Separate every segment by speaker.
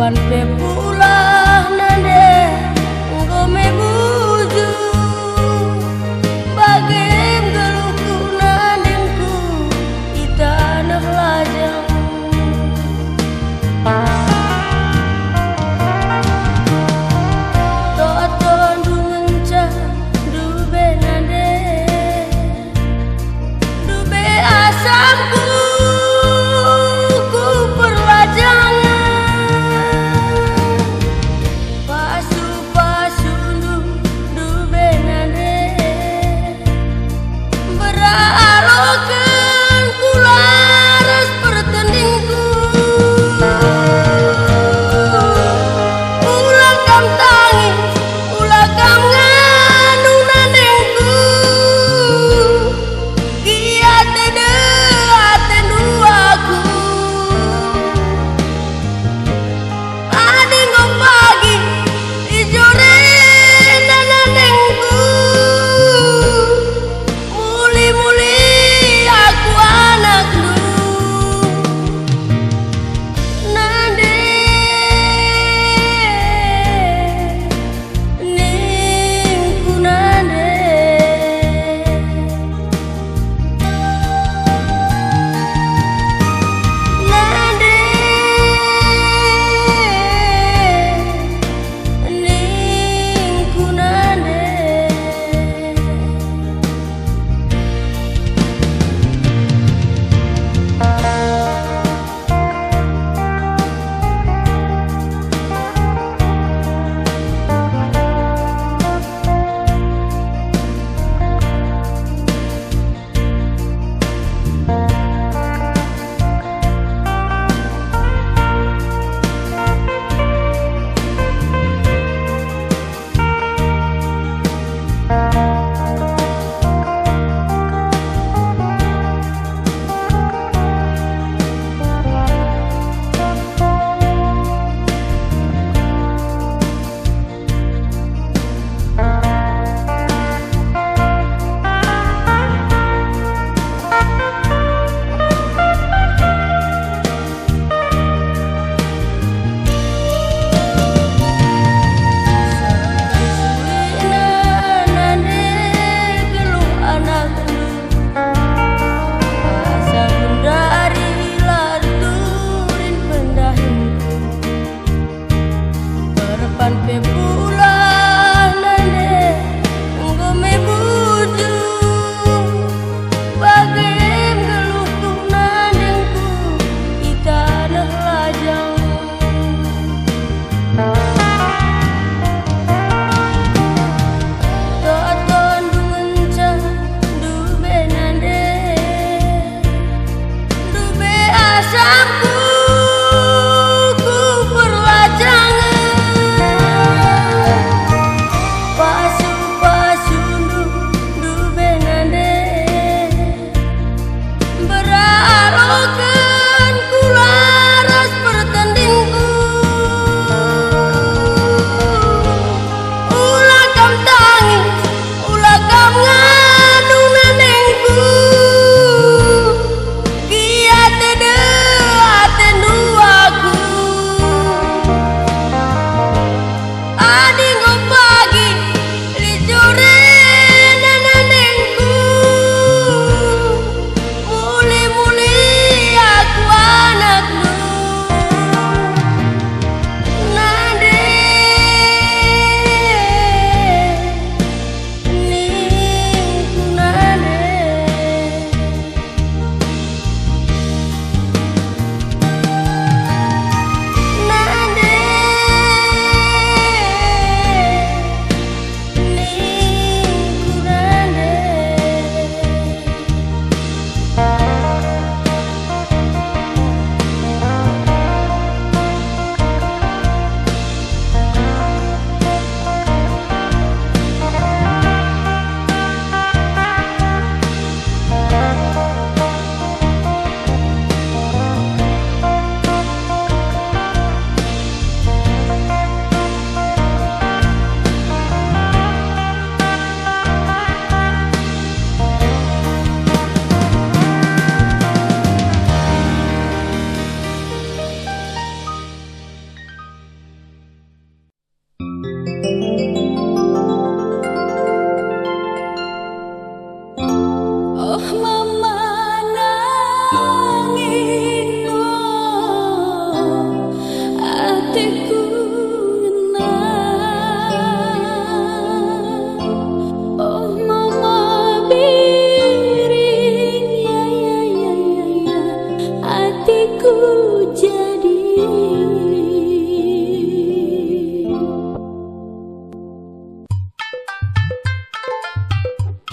Speaker 1: Panpe pulah nande ngome buju bagem geluhku nandengku di tanah lajang. Toaton du ngencah dube nande dube asamku ku perwajangan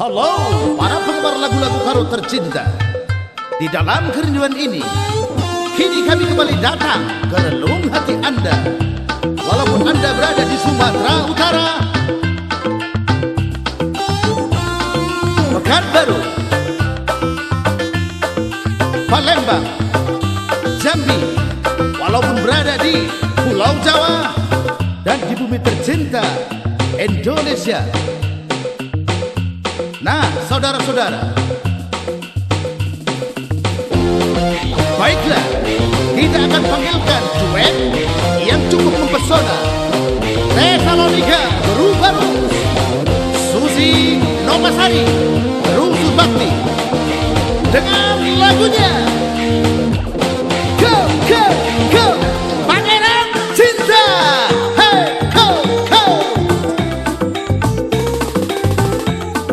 Speaker 2: Halo para penggemar lagu-lagu Karo tercinta. Di dalam kerinduan ini, kini kami kembali datang ke relung hati Anda. Walaupun Anda berada di Sumatera Utara, Pekanbaru, Palembang, Jambi, walaupun berada di Pulau Jawa dan di bumi tercinta Indonesia. Nah, saudara-saudara, baiklah, kita akan panggilkan duet yang cukup mempesona. Tesalonika Berubarus, Susi Nomasari Rusu Bakti, dengan lagunya Go, Go, Go, Pangeran Cinta. Hey, go, go.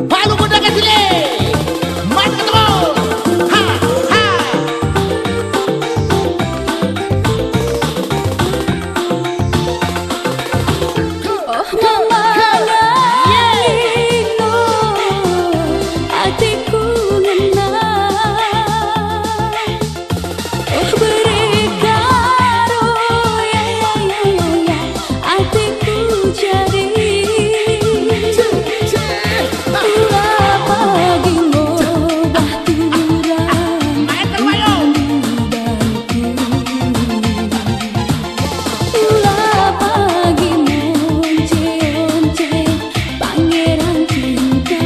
Speaker 2: Palu Kuda Kasile, maju terus. Ha, ha.
Speaker 1: Oh mamanya ingino hatiku ngenang. Oh berikan oh ya hatiku jadi ulah pagi ngobah turang ulah pagi monce-once pangeran cintaku.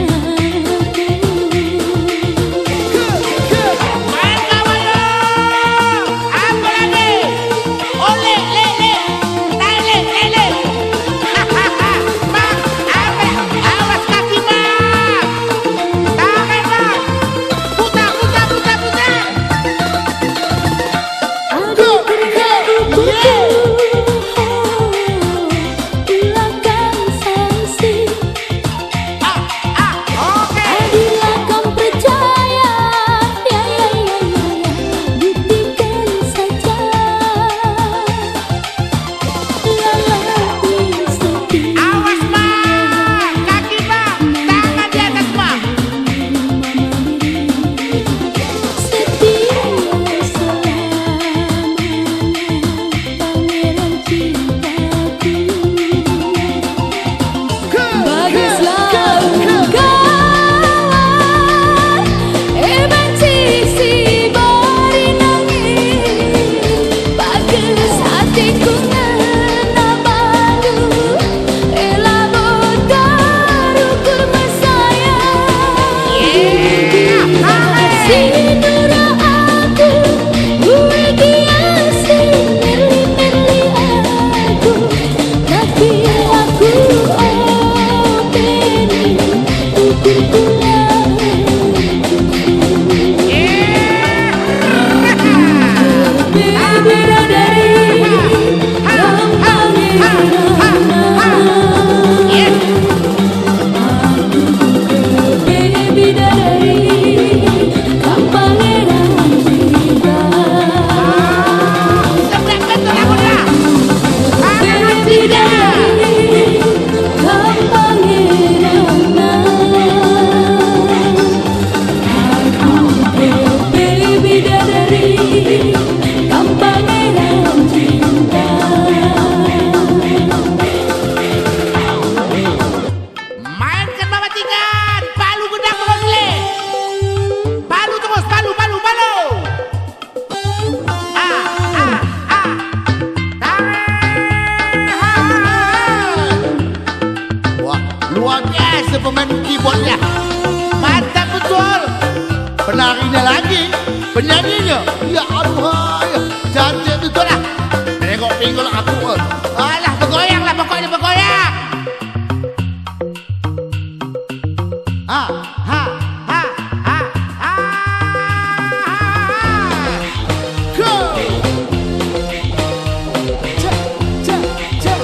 Speaker 2: Luar biasa pemain keyboardnya, mantap betul. Penarinya lagi, penyanyinya, ya aduh, cantik betul lah. Tengok pinggul aku, alah bergoyang lah pokoknya bergoyang. Ha, ha, ha, ha, ha. Go. Cek, cek, cek.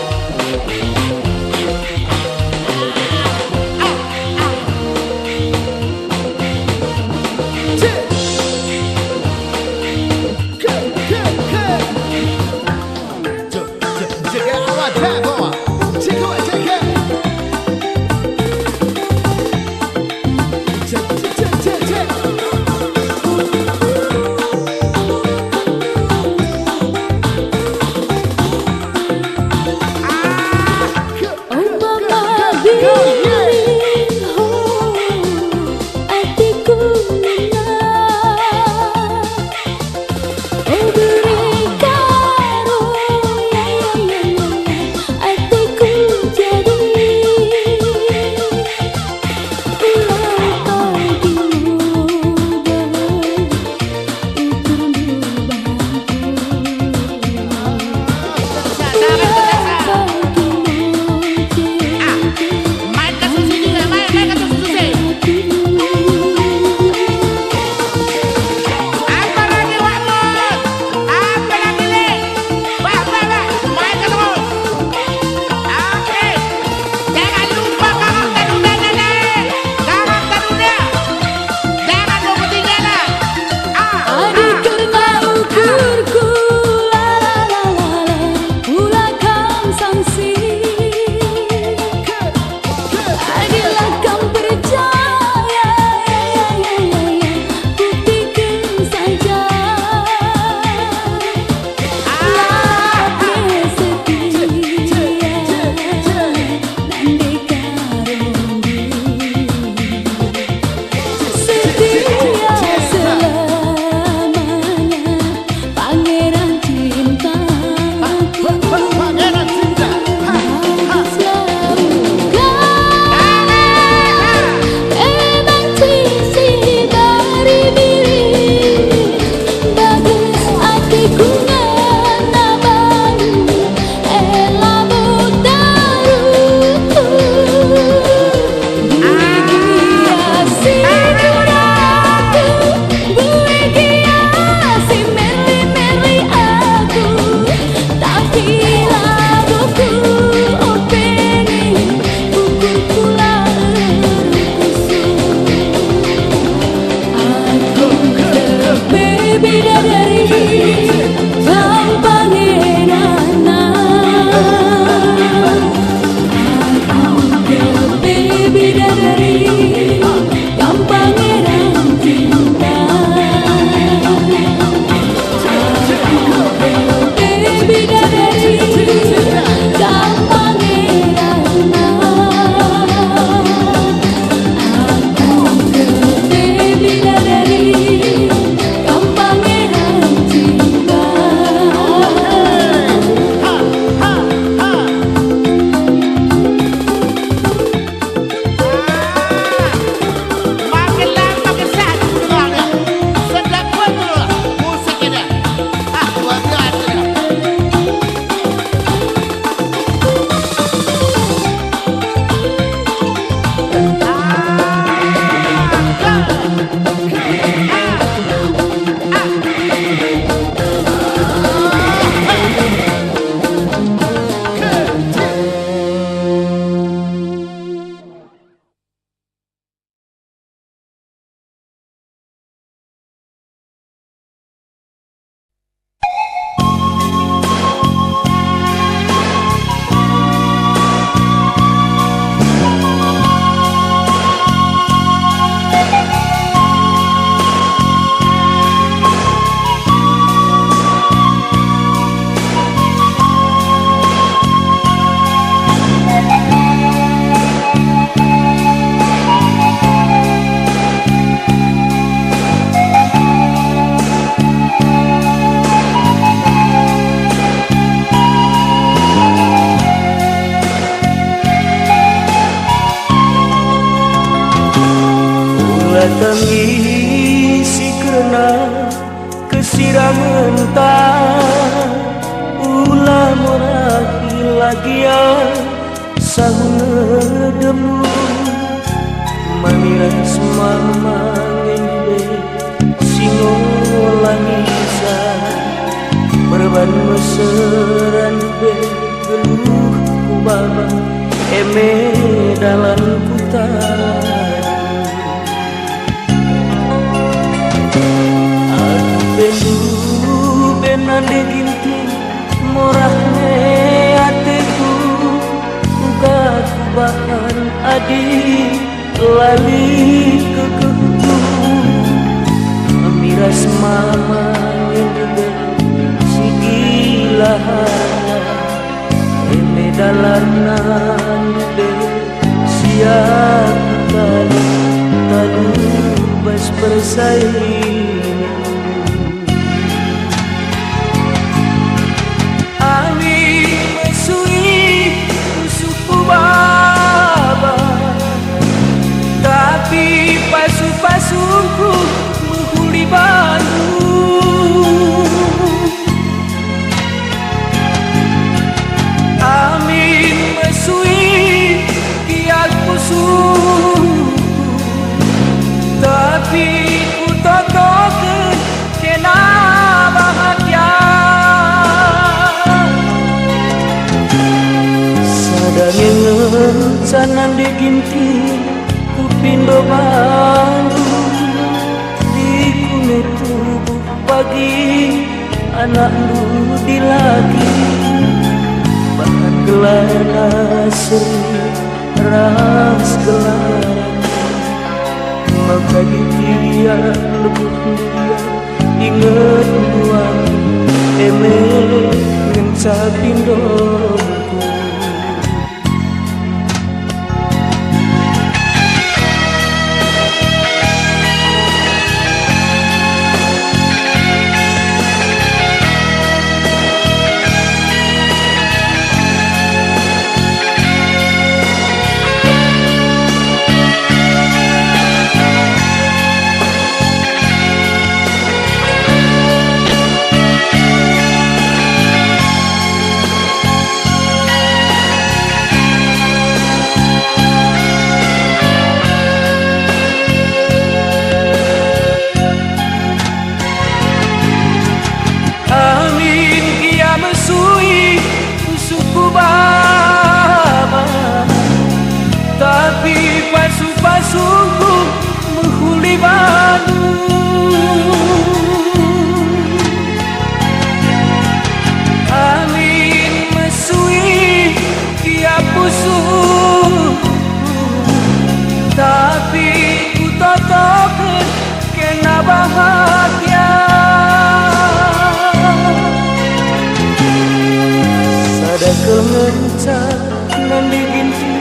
Speaker 2: Go, go, go.
Speaker 3: Tangisi karena kesirangan tak ulah moraki lagi sahuna demu maniras mamangende singolangisa berban meseran be geluh kubaba eme dalam kutan bendu benande ginti morahne ateku uga kubahan adi lali kekeku miras mama ngende sigilahana eme dalarna be bersaing. Angin mesui suku baba, tapi pasu-pasuku menghuli Bandung. Angin mesui kian pusuh, tapi ku totokeun kena bahagia. Sadangeun sanan diginti ku pindo Bandung, di kune tubuh pagi anak lu dilagi. Bahan gelana seni ras gelaran, maka di tiap lebih dia inget buang emeh ngenca pindongku. Mesui suku baba, tapi pasu-pasuku menghuli Bandung. Angin mesui kia pusuh, tapi ku totokeun kena bahagia. Sadakal ngenca nan diginti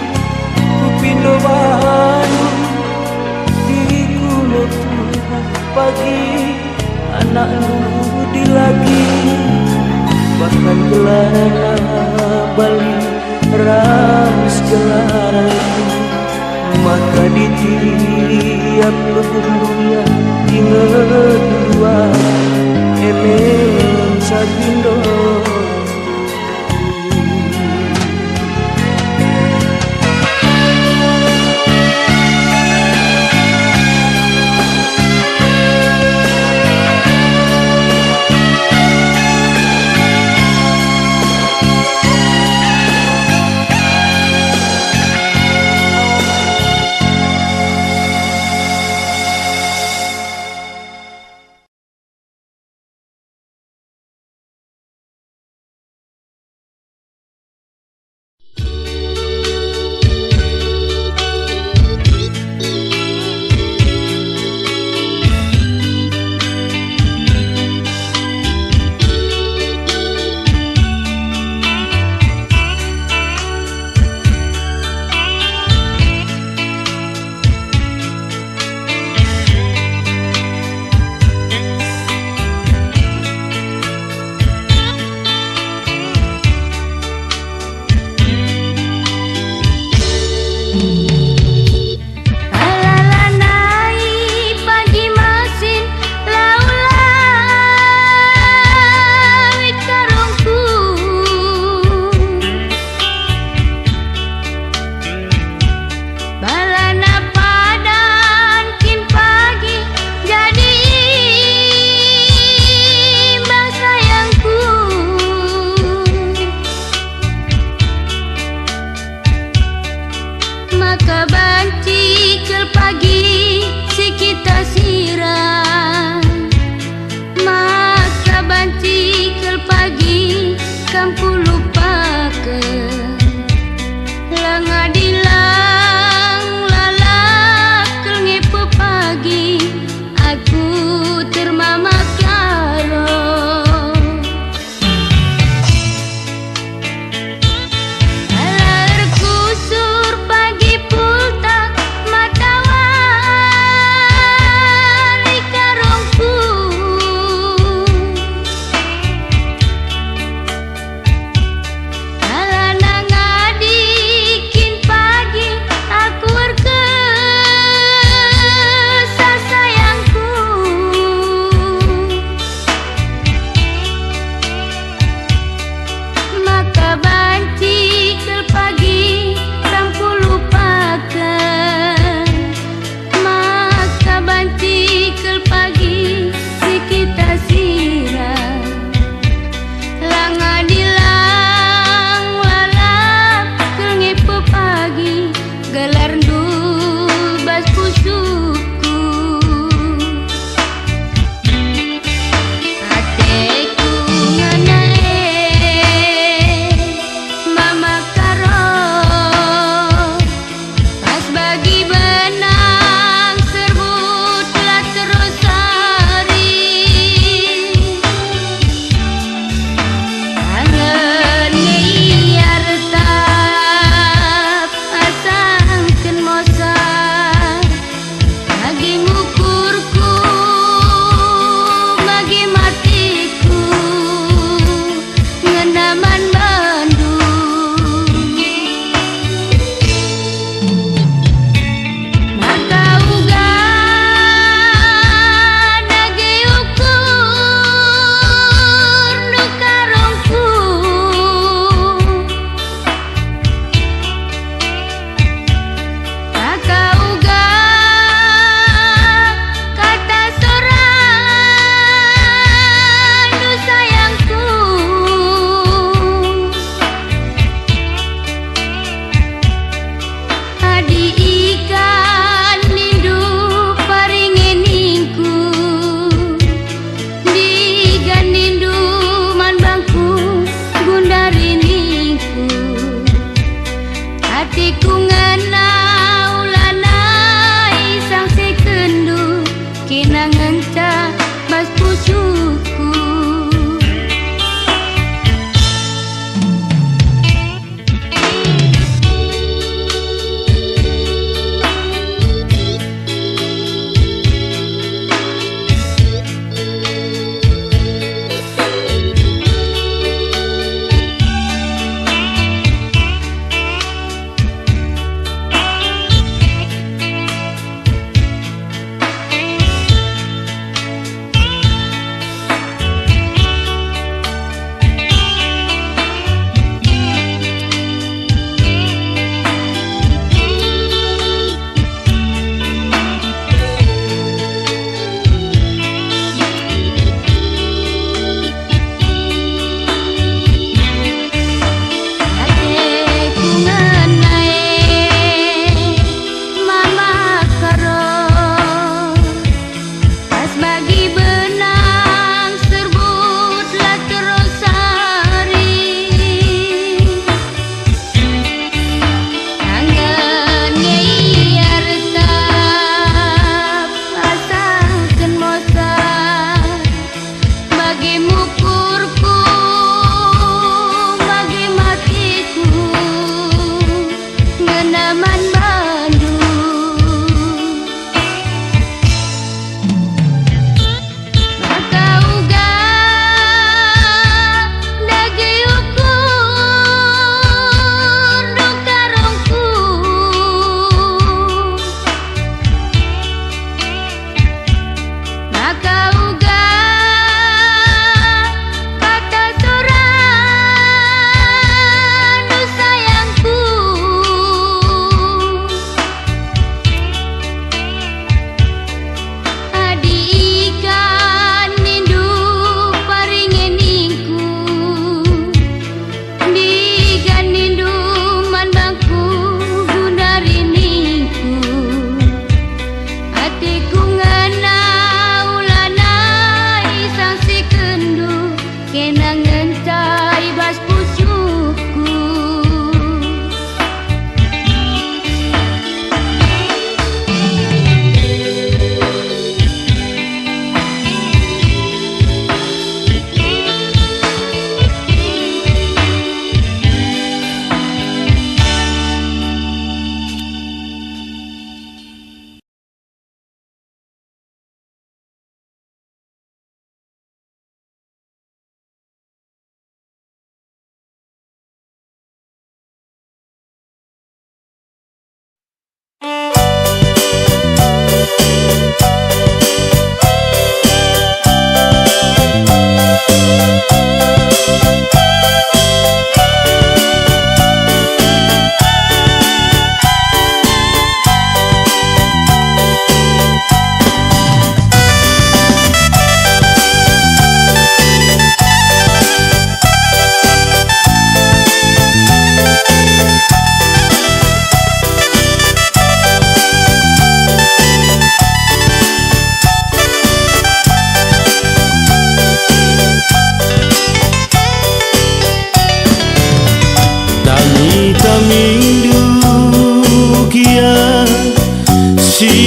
Speaker 3: ku pindo Bandung, di kune tubuh pagi anak lu dilagi. Bahkan gelana Bali ras gelaran, maka di tiap lubuk dunia inget dua emeh sapindo.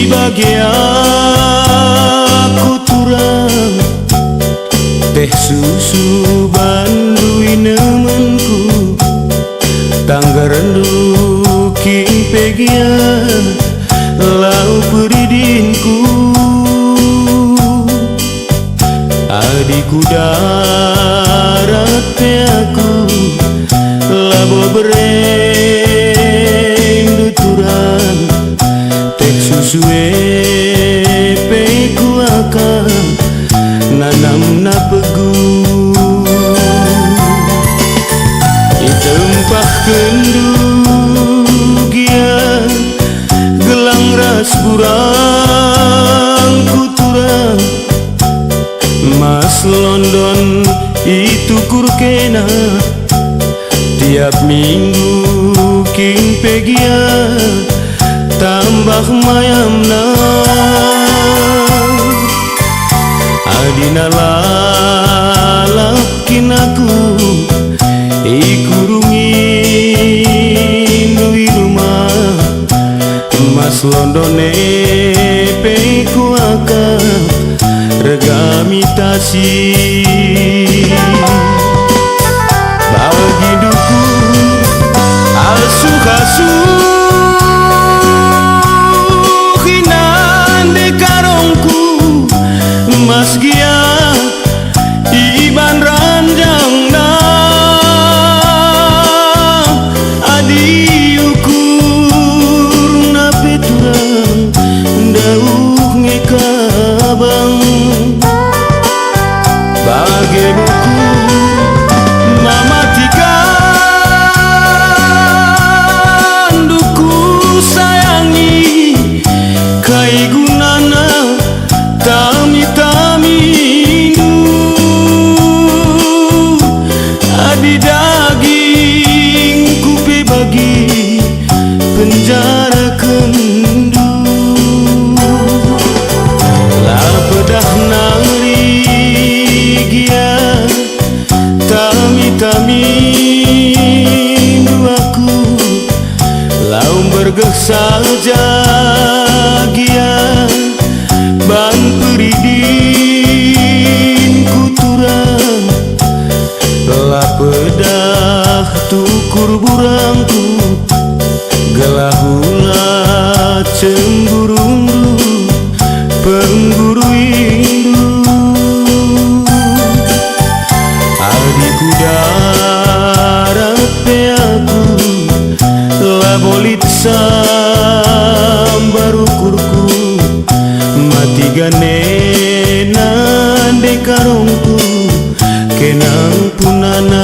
Speaker 3: bahagia aku turang teh susu bandui nemenku tangga rendu king pegia lau peridinku adikku darat pe aku labo bereng duturan tek susu pe ku akan nanam na pegu itempah kendugian gelang ras burang kuturang Mas London itu kurkena tiap minggu king pegia tambah mayamna adina lalapkin aku ikurungin di rumah Mas London peku akan regami tasi bagi duku asuh hinan de karongku Mas Gia iban ranjang na adi ukur na peturang dauh ngekabang bagai buku mamatikan duku sayangi kai gunana tami-tamidu adi daging kupe bagi penjara kendu lah pedah nari gia tami-tamidu aku laum bergeh saja gia ban peridin kuturang lah pedah tukur burangku gelahula cemburundu pengguru indu adikku darat pe aku lah bolit sambaru kurku mati ganena de karongku kenang punana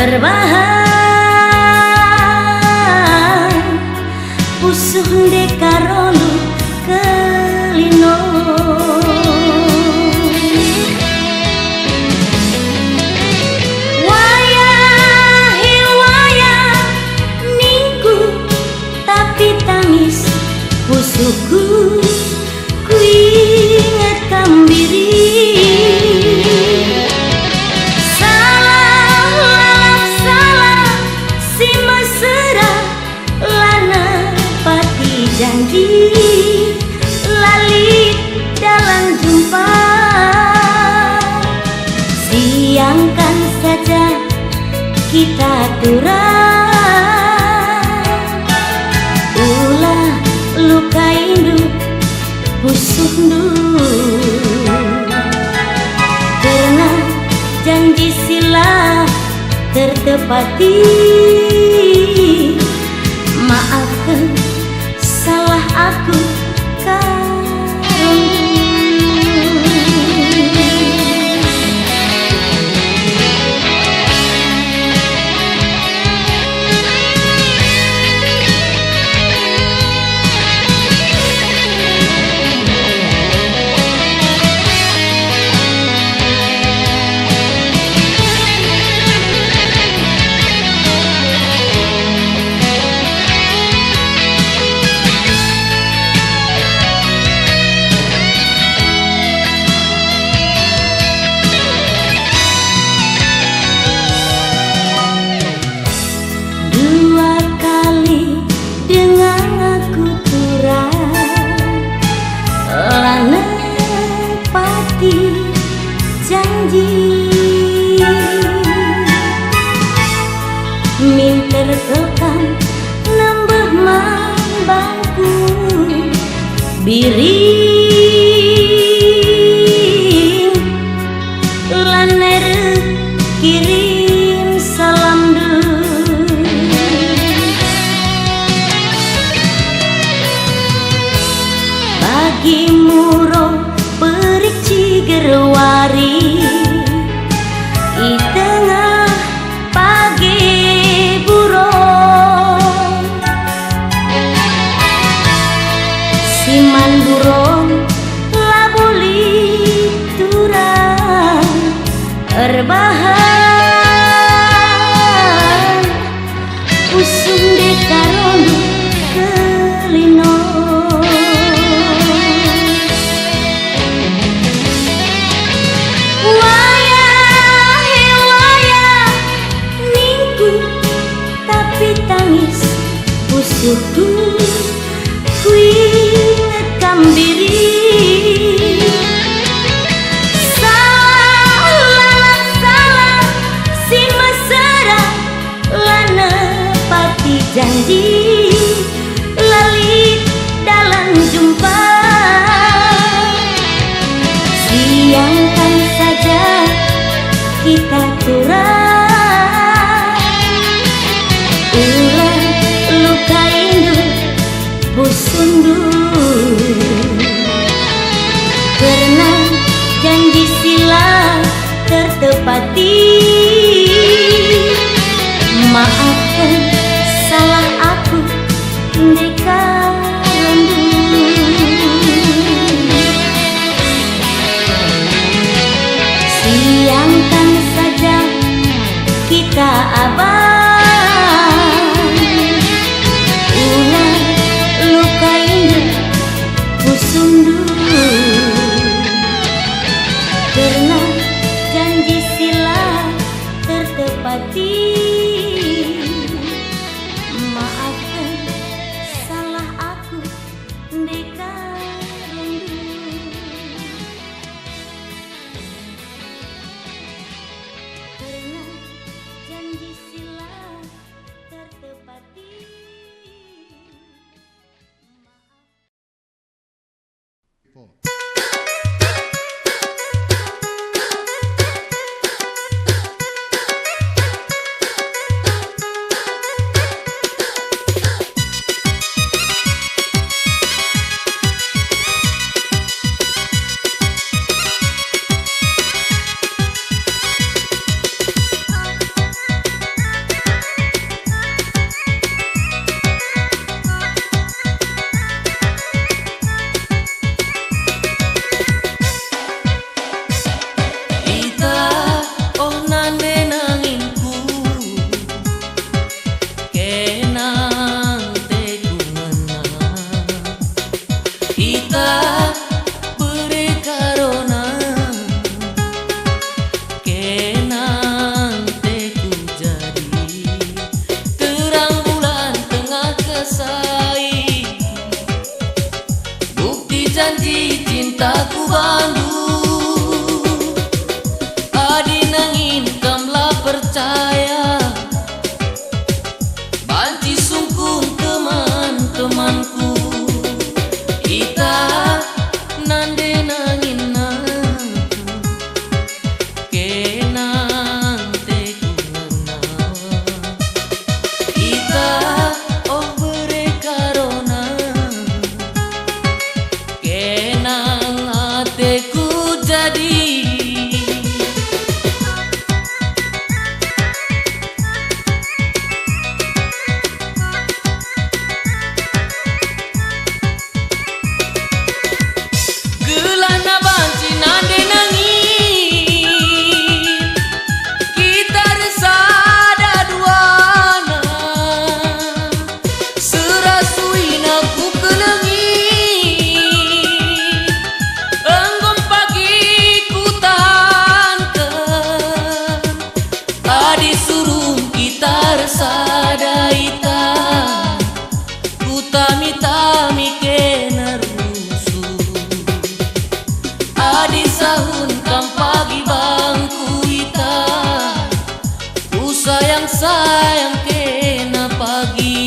Speaker 1: Rebahan pusuh dekarolu kelino wayahe wayah ningku tapi tangis pusuhku kuingat kambiri janji lali dalam jumpa siangkan saja kita turang ulah luka induk busuk karena janji sila tertepati maafkan salah aku minter tekan nambah mambangku biring laner kirim salam bagi muro perik cigerwari di tengah pagi siman burung labuli turang rebahan usung dekarolu kelino wayahe wayah ningku tapi tangis pusuhku kuingat kambiri salah si mesra lana pati janji lali dalam jumpa siangkan saja kita turang ulah luka induk busundu karena janji sila tertepati maafkan salah aku dekarandu siangkan saja kita abang ulah luka induk busundu karena janji sila tertepati maafkan salah aku dekarundu karena janji sila
Speaker 4: sayang kena pagi.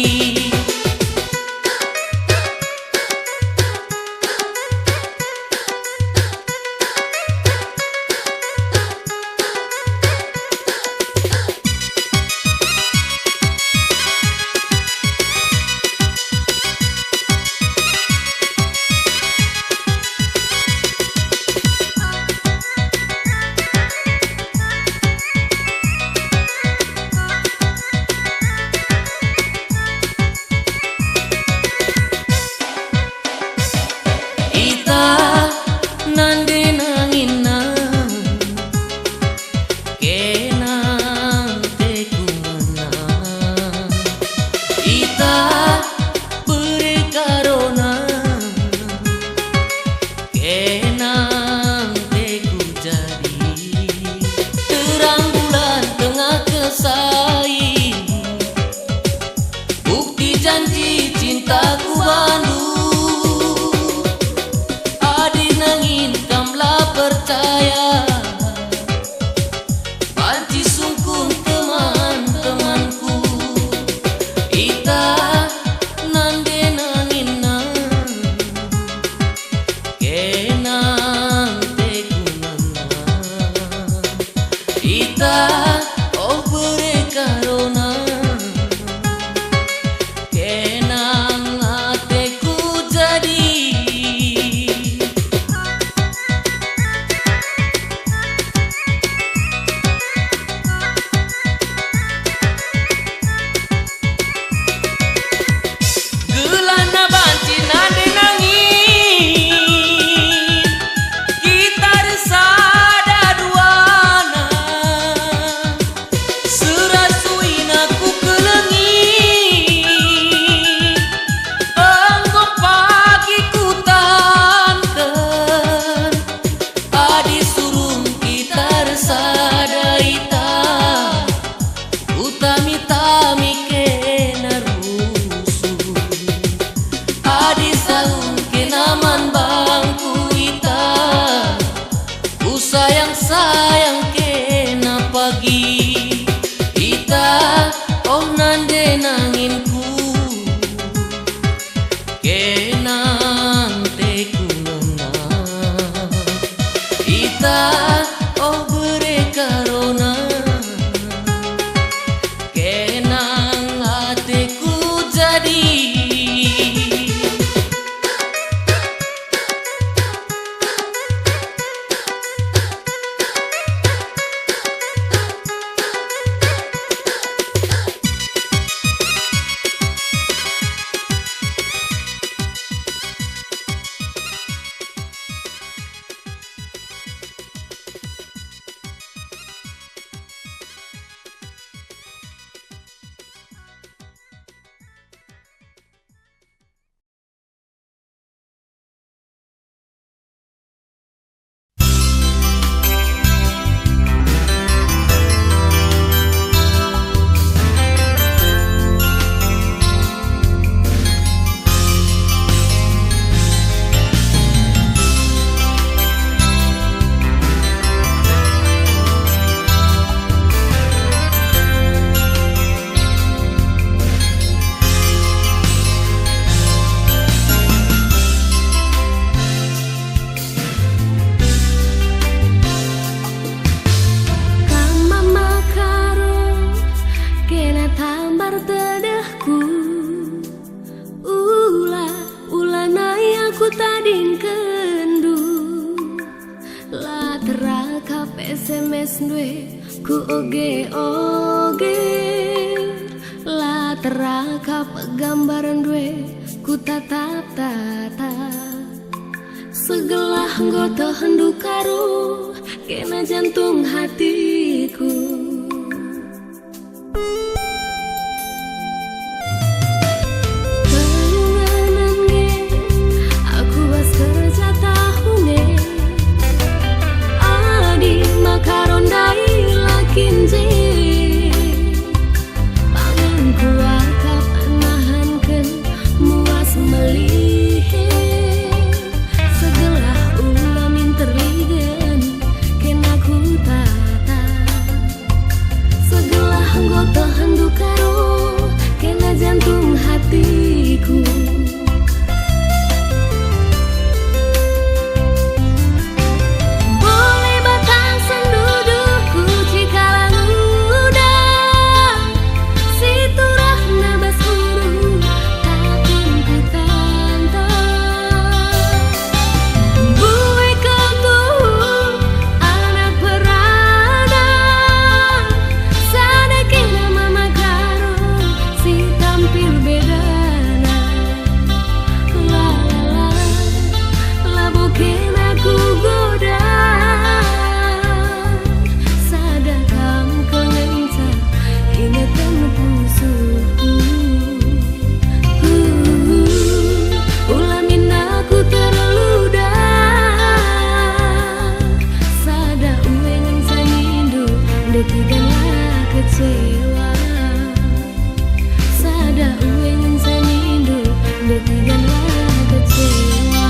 Speaker 4: Bukti janji cintaku bandu, adi nangin kamlah percaya, panci sungkung teman-temanku. Ita nande nangin nang kenang tekunana. Ita oh berekarona kenang hatiku jadi. Gelana banci nande nangin kita resada duana, serasuin aku kelengi engkau pagi ku tanten, adi surung kita resada ita utami-tami kena rusuh, adi saung kenaman bangku ita ku sayang-sayang kena pagi. Ita oh nande nanginku kenang tekunana. Ita oh berekarona kenang hatiku jadi. SMS dwe ku oge la teraka pegambaran dwe ku tatap segelah nggoto hendu karo kena jantung hatiku. Segelah ulamin terligen kena ku tata Detikanlah kecewa Sada uwing sanindu Detikanlah kecewa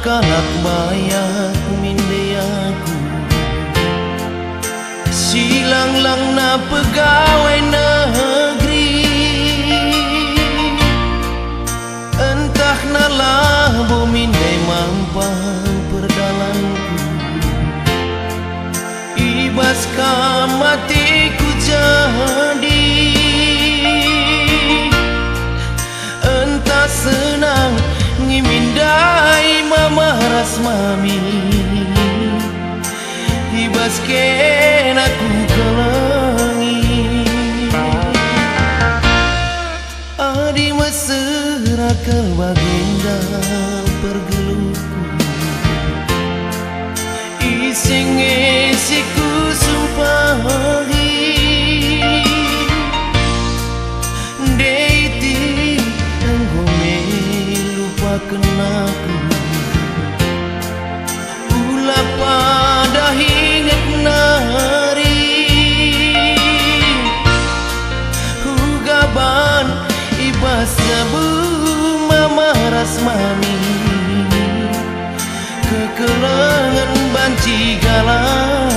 Speaker 3: kalak bayak mindeyaku silang lang na pegawai negeri entah nalah bomindai mampang perdalanku ibas kamatiku jadi entah senang ngimindai mama rasmami ibas ken aku kelangi adi mesra kel baginda pergeluku ising esiku sumpahi deiti anggome lupakan aku ulah pada ingat nari hugaban ibas sabu mama rasmami kekelangan banci galang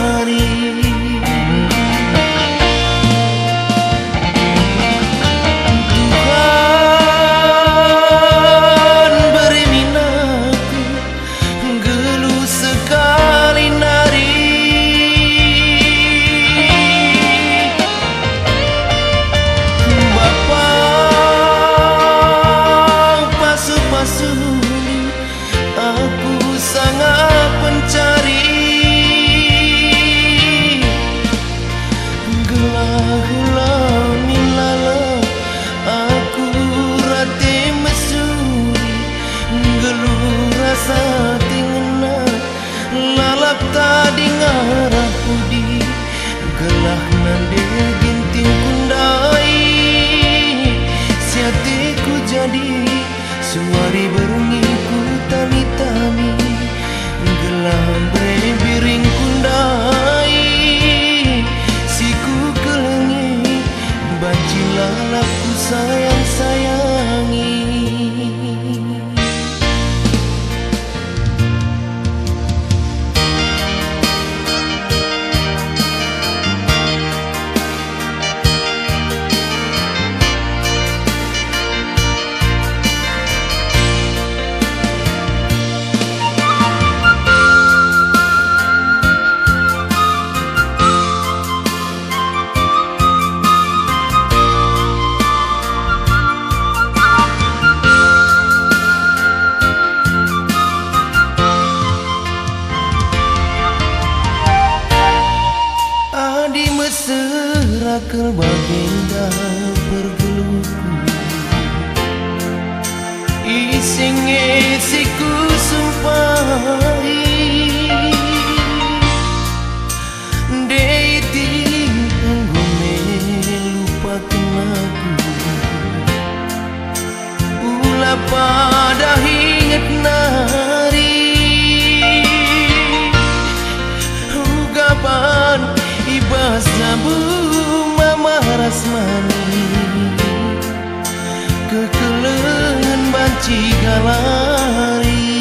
Speaker 3: takel baginda pergeluku ising siku sumpahi deiti anggone lupakan aku ula pada ingat nari ugapan ibas nabu mama rasmani kekelengan banci galari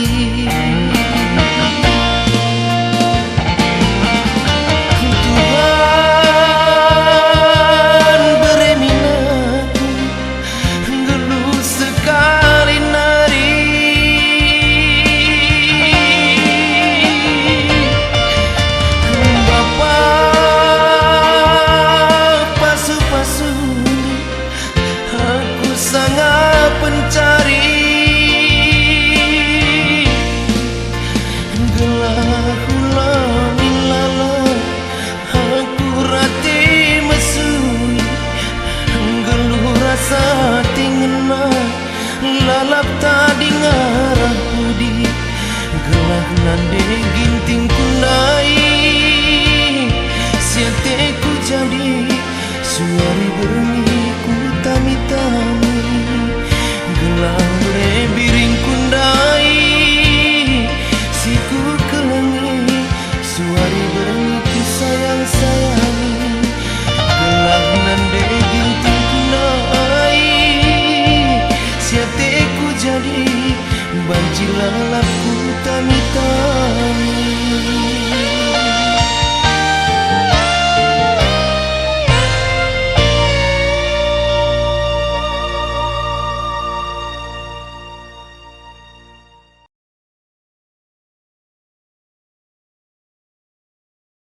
Speaker 3: Tuhan bereminaku geluh sekali nari Bapa pasu-pasu aku sangat pencari gelah ulang lala aku rati mesui geluh rasa tingena lalap tadi ngarah budi gelah nande ginting kunai siateku jadi suari berniku tami-tami gelang biring kundai siku kelengi suari berniku sayang-sayangi gelang nande ginting kunai siateku jadi banci lalapku tami-tami